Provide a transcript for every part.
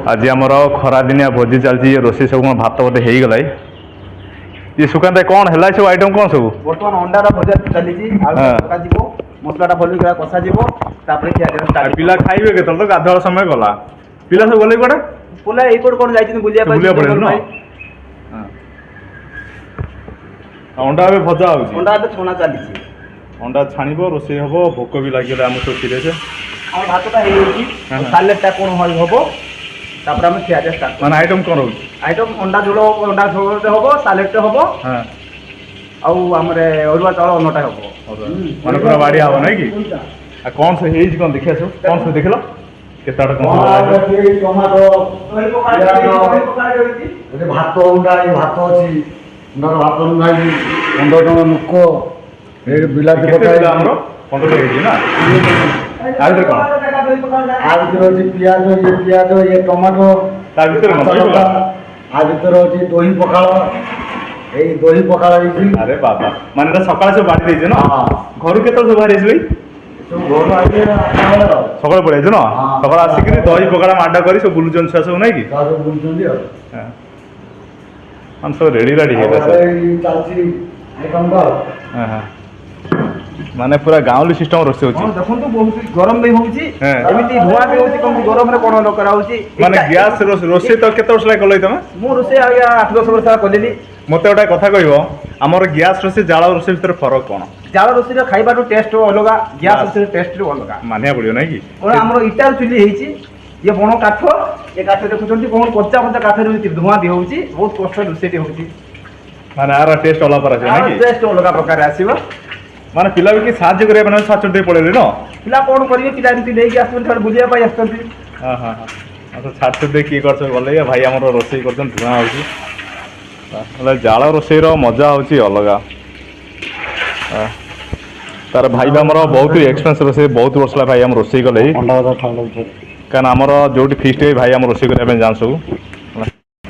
आज आमर खरा दिनिया भोजी चलती रोषे सब भात बोधे हो गला ये सुकांत कौन है सब आइटम कौन सब बर्तमान अंडार भजा चली मसलाटा भल कषा पिला खाइबे के तो गाधुआ समय गला पिला सब गले कड़े पिला एपट कौन जाइए बुलिया अंडा ए भजा हो अंडा छणा चली अंडा छाण रोषे हम भोक भी लगे आम सब सीरीयस आम भातटा सालेटा कौन हम तापर आम खिया स्टार्ट माने आइटम कौन हो आइटम अंडा झोल हम सालेट हम आमरे अरुआ चाउल अन्नटा हम माने पूरा बाड़ी हम नहीं कि कौन से हेज कौन देखिया सब कौन से देखलो केताड़ कौन टमाटो भात उंडा भात अच्छी उंडार भात उंडाई 15 टका मुख बिलाती पकाई हमरो 15 हेज ना आज कौन आज पियाज ये टमाटो ता भीतर आज भीतर अच्छी दही पखाड़ ये दही पखाड़ अरे बाबा माने सकाळ सब बाड़ी देजे ना घर के तो बाहर आइस सकाळ पड़े ना सकाळ आसिक दही पकड़ा माडा कर सब बुलुचन छुआ सब नहीं कि हम सब रेडी रेडी माने पूरा गाँवली सिस्टम रोषे होची देखो बहुत गरम भी होची एमिति धुआ भी होची कम गरम रे कोन लोक करा होची माने गैस रोषे तो केते वर्ष लाग गलै तमे मु रोषे आ 8-10 वर्ष कलेली मते ओटा कथा कहबो हमर गैस रोषे जाळ रोषे भीतर फरक कोन जाळ रोषे रे खाइबा तो टेस्ट अलगा गैस रोषे टेस्ट रे अलगा मानिया पड़ियो नै कि कोन हमर इटार चुली हेची ये बण काठ ये काठ देखुचंती कोन कच्चा कच्चा काठ रे धुआ भी होची बहुत कष्ट रोषेटी होची माने आर टेस्ट अलग पर आछे नै कि टेस्ट अलगा प्रकार आसीबो माने पिला भी कि साहाଯ୍य करे माने साचुटे पड़ेले न पिला कोन करिवे पिला रीति लेके आसन थोड़ बुझिया पाई आसतंती हां हां हां तो छाट दे की करछ गले भाई हमर रोषे करछन धुआ होची मतलब जाळ रोषे रो मजा होची अलगा तार भाई हमर बहुत एक्सपेंस रोषे बहुत वर्षला भाई हम रोषे गले कान हमर जोटी फीस्ट भाई हम रोषे करे जान सब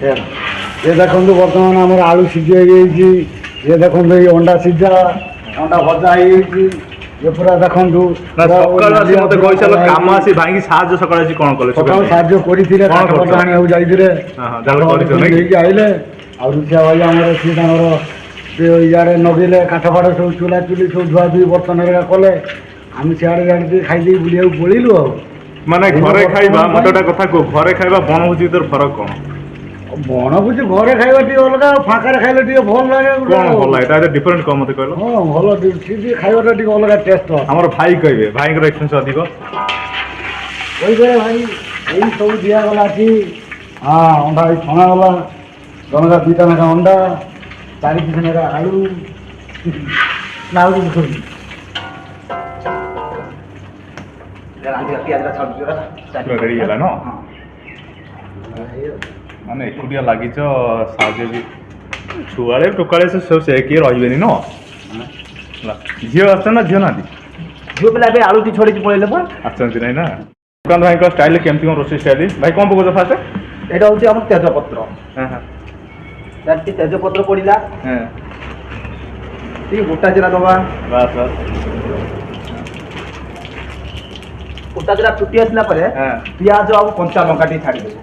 ये देखो बर्तमान आम आलू सीझी ये देखो ये अंडा सीझा अंडा भजा ये पूरा देखो मत कहीसाल कम आसी भाई की साहाଯ୍य सकाळ कौन कले साहाଯ୍य करते आइले रुचिया भाई आम सी इे नगेले काठ फाट सब चूला चुली सब धुआ धुई बर्तन कले आम सियाड़े जाए खाई बुलिया पड़ेलु माने घरे खाइबा मते कथा को घरे खाइबा बनभोजी भीतर फरक कौन बनभोजी घरे खाइबा टी अलग फाँका खाइले टी भल लगे कौन भल लगे डिफरेंट कौन मत कहलो हाँ भल सीधी खाइबाटा टी अलग टेस्ट हमर भाई कहबे भाई को एक्सपेंस अधिक कहबे भाई यही सब दिया गला कि हाँ अंडा छणा गला जनका 2टा लेखा अंडा 4 पीस लेखा आलू ना आलू कुछ रेडी है ना माने एकुटिया लागिच साजे भी छुआले टोकाले से सब से किए रहिबेनी न झियो आछन ना झियो नादी झियो पिला बे आलू टी छोड़ी पळेले पर आछन नै ना दुकान भाई का स्टाइल केमती कोन रोसी स्टाइल भाई कोन पको फास्ट एटा होची हमर तेजपत्र हां हां दाटी तेजपत्र पडिला हां ती गोटा जिरा दबा बस बस गोटा जिरा फुटी आसला परे प्याज आ कंचा लंका टी छाडी देबो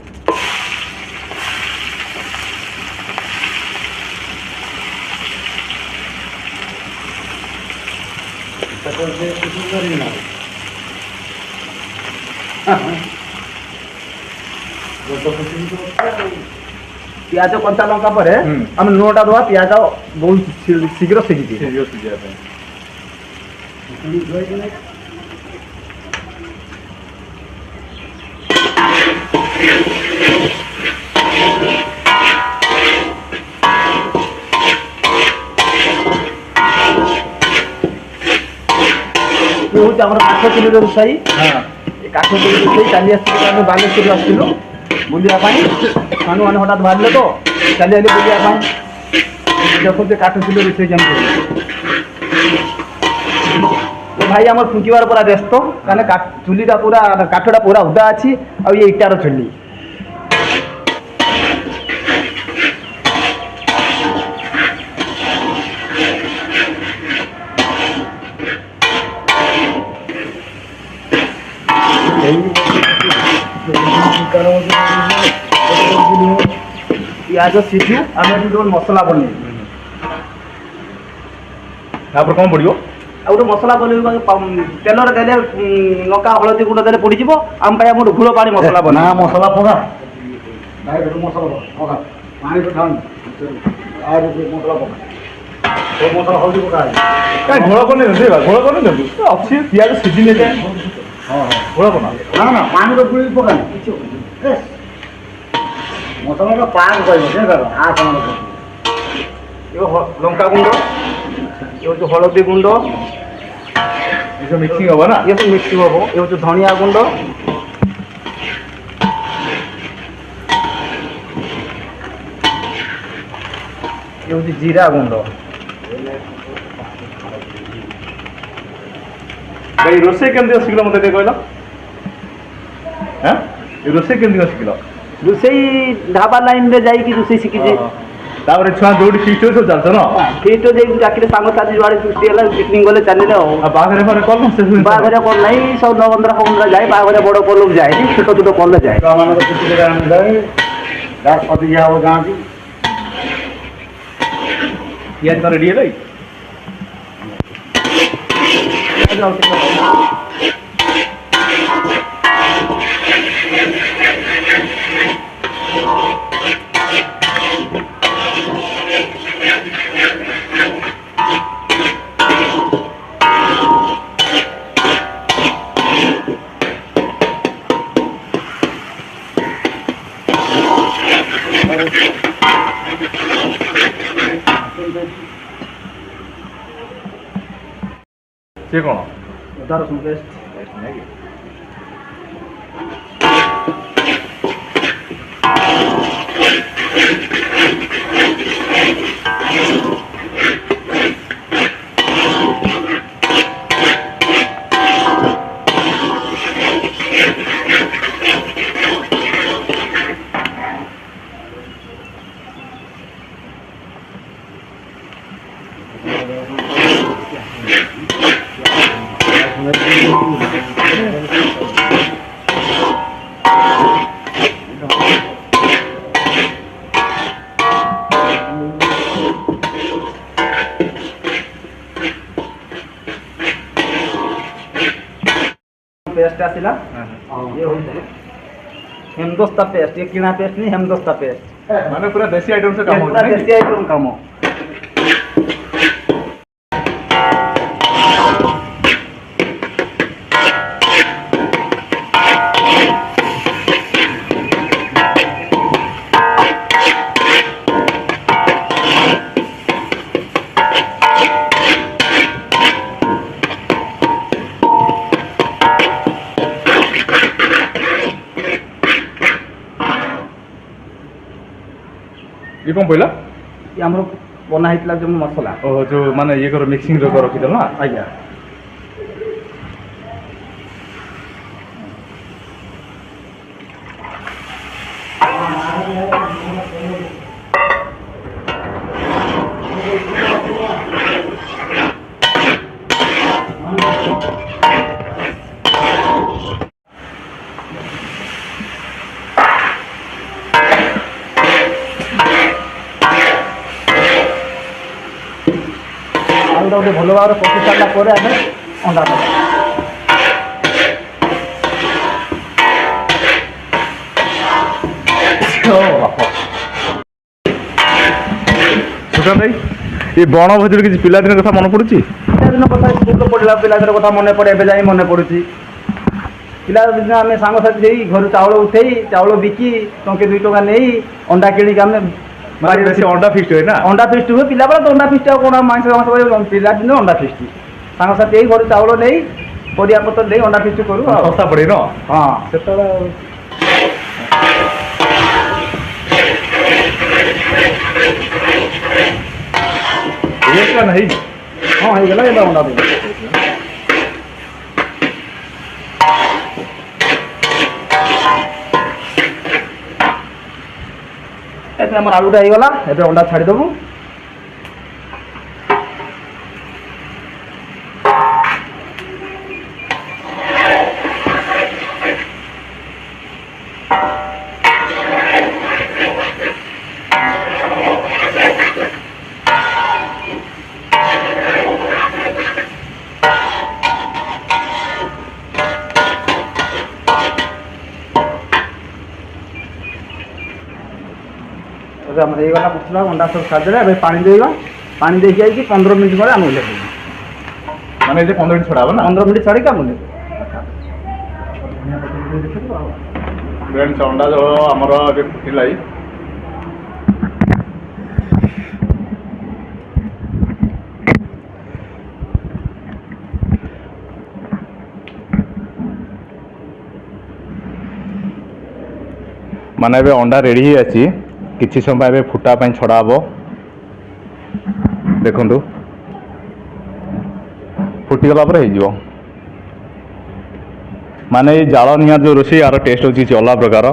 प्याज कंचा लंका पर आम लुणटा दवा प्याज बहुत शीघ्र सीझी हूँ आम काठ चुली रोषाई काठ चुली रोषाई चली आम बालेश्वर आसलु बुलिया सानू मैंने हठात बाहर तो चली आए बुलिया देखो काठ चुली रोषाई केम भाई आम फुंकबार पूरा व्यस्त कहने चुलीटा पूरा काठटा पूरा उदा अच्छी आ ये इटार चुली ପିଆଜ ସିଝୁ ଆମେ ଏଠି ଗୋଟେ ମସଲା ବନେଇବୁ। ତାପରେ କ'ଣ ପଡ଼ିବ? ଆଉ ଗୋଟେ ମସଲା ବନେଇବୁ ତେଲରେ ଦେଲେ ଲଙ୍କା ହଳଦୀ ଗୁଣ୍ଡ ଦେଲେ ପଡ଼ିଯିବ। ଆମ ପାଇଁ ଆମର ଘୋଳ ପାଣି ମସଲା ନା ବନା ମସଲା ପକା ଡାଇରେକ୍ଟ ମସଲା ପକା ପାଣି ତ ଖାଉନି ଆଉ ମସଲା ପକା ସବୁ ମସଲା ହଳଦୀ ପକା କାଇଁ ଘୋଳ ବନେଇ ଘୋଳ ବନେଇ ଦିଅନ୍ତୁ ଅଛି ପିଆଜ ସିଝି ନେଇଯାଏ। ହଁ ହଁ ଘୋଳ ବନା ନା ନା ପାଣିର ଗୁଳି ପକାନି ମସଲାଟା ପାଣି କହିବ ସେ ଆ କ'ଣ ଲଙ୍କା ଗୁଣ୍ଡ ଏ ହେଉଛି ହଳଦୀ ଗୁଣ୍ଡ ଏସବୁ ମିକ୍ସିଂ ହବ ନା? ଏ ସବୁ ମିକ୍ସିଂ ହବ। ଏ ହେଉଛି ଧନିଆ ଗୁଣ୍ଡ ଏ ହେଉଛି ଜିରା ଗୁଣ୍ଡ। ଭାଇ ରୋଷେଇ କେମିତି ଶିଖିଲ ମୋତେ ଟିକେ କହିଲ? ଏ ରୋଷେଇ କେମିତି ଶିଖିଲ? ରୋଷେଇ ଢାବା ଲାଇନରେ ଯାଇକି ରୋଷେଇ ଶିଖିଛି। ତାପରେ ଛୁଆ ଯୋଉଠି ଫିଷ୍ଟ ସବୁ ଚାଲିଛ ନା? ଫିଷ୍ଟ ଯାଇକି ଚାକିରି ସାଙ୍ଗସାଥି ଯୁଆଡ଼େ ସୃଷ୍ଟି ହେଲା ପିକନିକ୍ ଗଲେ ଚାଲିଲେ ଆଉ। ବାହାଘର ଫାରେ କଲ ସେ ବାହାଘରିଆ କଲ୍ ନାହିଁ ସବୁ ନବନ୍ଦରା ଫବନ୍ଦରା ଯାଏ। ବାହାଘରିଆ ବଡ଼ କଲକୁ ଯାଏନି ଛୋଟ ଛୋଟ କଲରେ ଯାଏ। ଛୁଆମାନଙ୍କ ଛୁଟିରେ ଆଣିଯାଏ ଯାହା ଅଧିକା ହବ ଯାଆନ୍ତି ପିଆଜ କ'ଣ ରେଡ଼ି ହେଲା? ସେ କ'ଣ ଅଦା ରସୁଣ ପେଷ୍ଟ पेस्ट आसिला ये होते हेमदस्ता पेस्ट। ये किଣା पेस्ट नहीं हेमदस्ता पेस्ट ମାନେ ପୁରା ଦେଶୀ ଆଇଟମ୍ ସେ କାମ पूरा ହେଉଛି देसी आइटम काम। ଇଏ କ'ଣ ପଇଲା? ये हमरो बना ହେଇଥିଲା जो मसला। ଓହୋ ଯୋଉ ମାନେ ଇଏ କର ମିକ୍ସିଂ ରଖିଦେଲ ନା? ଆଜ୍ଞା ଆଳୁଟା ଗୋଟେ ଭଲ ଭାବରେ କଷି ସାରିଲା ପରେ ଆମେ ଅଣ୍ଡା ଦେବା। ସୁଶାନ୍ତ ଭାଇ ଏ ବଣଭୋଜିର କିଛି ପିଲାଦିନ କଥା ମନେ ପଡ଼ୁଛି? ପିଲାଦିନ କଥା ସ୍କୁଲରେ ପଢ଼ିଲା ପିଲାଦିନ କଥା ମନେ ପଡ଼େ। ଏବେ ଯାଇ ମନେ ପଡ଼ୁଛି। ପିଲାଦିନ ଆମେ ସାଙ୍ଗସାଥି ହେଇ ଘରୁ ଚାଉଳ ଉଠେଇ ଚାଉଳ ବିକି ଟଙ୍କେ 2 ଟଙ୍କା ନେଇ ଅଣ୍ଡା କିଣିକି ଆମେ ବାଡ଼ିରେ ବେଶୀ ଅଣ୍ଡା ଫିଷ୍ଟ ହୁଏ ନା? ଅଣ୍ଡା ଫିଷ୍ଟ ହୁଏ। ପିଲାବେଳେ ତ ଅଣ୍ଡା ଫିଷ୍ଟ ଆଉ କ'ଣ ମାଂସ ପିଲାଦିନ ଅଣ୍ଡା ଫିଷ୍ଟ ସାଙ୍ଗସାଥି ହେଇ ଘରୁ ଚାଉଳ ନେଇ ପରିବା ପତ୍ର ଦେଇ ଅଣ୍ଡା ଫିଷ୍ଟ କରୁ ଆଉ। ଶସ୍ତା ପଡ଼େ ନା ହଁ ସେତେବେଳେ? ହେଇଗଲା ନା ହେଇନି? ହଁ ହେଇଗଲା। ଏବେ ଅଣ୍ଡା ଦେବୁ। ଏବେ ଆମର ଆଳୁଟା ହେଇଗଲା। ଏବେ ଅଣ୍ଡା ଛାଡ଼ିଦେବୁ। ଏବେ ଆମର ହେଇଗଲା ମସଲା ଅଣ୍ଡା ସବୁ ଛାଡ଼ିଦେଲେ ଏବେ ପାଣି ଦେଇବା ପାଣି ଦେଇକି ଯାଇକି 15 ମିନିଟ୍ ପରେ ଆମେ ଓହ୍ଲେଇ ଦେବୁ ମାନେ ଏଠି 15 ମିନିଟ୍ ଛଡ଼ା ହବ ନା 15 ମିନିଟ୍ ଛାଡ଼ିକି ଆମେ ଓହ୍ଲେଇ ଦେବୁ ଫ୍ରେଣ୍ଡସ୍ ଅଣ୍ଡା ଝୋଳ ଆମର ଏବେ ଫୁଟିଲା ମାନେ ଏବେ ଅଣ୍ଡା ରେଡ଼ି ହେଇଯାଇଛି କିଛି ସମୟ ଏବେ ଫୁଟା ପାଇଁ ଛଡ଼ା ହବ ଦେଖନ୍ତୁ ଫୁଟିଗଲା ପରେ ହେଇଯିବ ମାନେ ଏଇ ଜାଳ ନିଆଁ ଯେଉଁ ରୋଷେଇ ଆର ଟେଷ୍ଟ ହେଉଛି କିଛି ଅଲଗା ପ୍ରକାର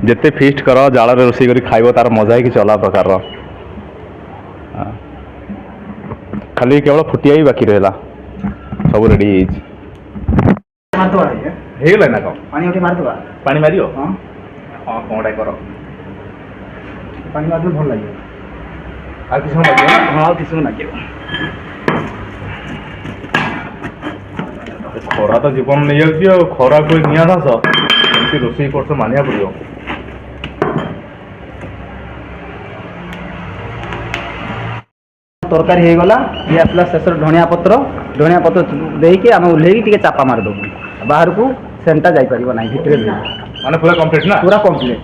ଯେତେ ଫିଷ୍ଟ କର ଜାଳରେ ରୋଷେଇ କରି ଖାଇବ ତାର ମଜା ହିଁ କିଛି ଅଲଗା ପ୍ରକାରର ଖାଲି କେବଳ ଫୁଟିଆ ହିଁ ବାକି ରହିଲା ସବୁ ରେଡ଼ି ହେଇଯାଇଛି ମାରିଦେବା ହେଇଗଲା ନା କ'ଣ ପାଣି ଉଠି ମାରିଦେବା ପାଣି ମାରିବ ହଁ ହଁ କ'ଣଟା କର ପାଣି ମାରିଦେଲେ ଭଲ ଲାଗିବ ଆଉ କିଛି ସମୟ ଲାଗିବ ନା ହଁ ଆଉ କିଛି ସମୟ ଲାଗିବ ଖରା ତ ଜୀବନ ନେଇଯାଉଛି ଆଉ ଖରାକୁ ନିଆଁ ଦାସ ଏମିତି ରୋଷେଇ କରୁଛ ମାନିବାକୁ ପଡ଼ିବ ତରକାରୀ ହେଇଗଲା ଇଏ ଆସିଲା ଶେଷରେ ଧଣିଆ ପତ୍ର ଦେଇକି ଆମେ ଓହ୍ଲେଇକି ଟିକେ ଚାପା ମାରିଦେବୁ ବାହାରକୁ ସେଣ୍ଟଟା ଯାଇପାରିବ ନାହିଁ ଭିତରେ ମାନେ ପୁରା କମ୍ପ୍ଲିଟ୍ ନା ପୁରା କମ୍ପ୍ଲିଟ୍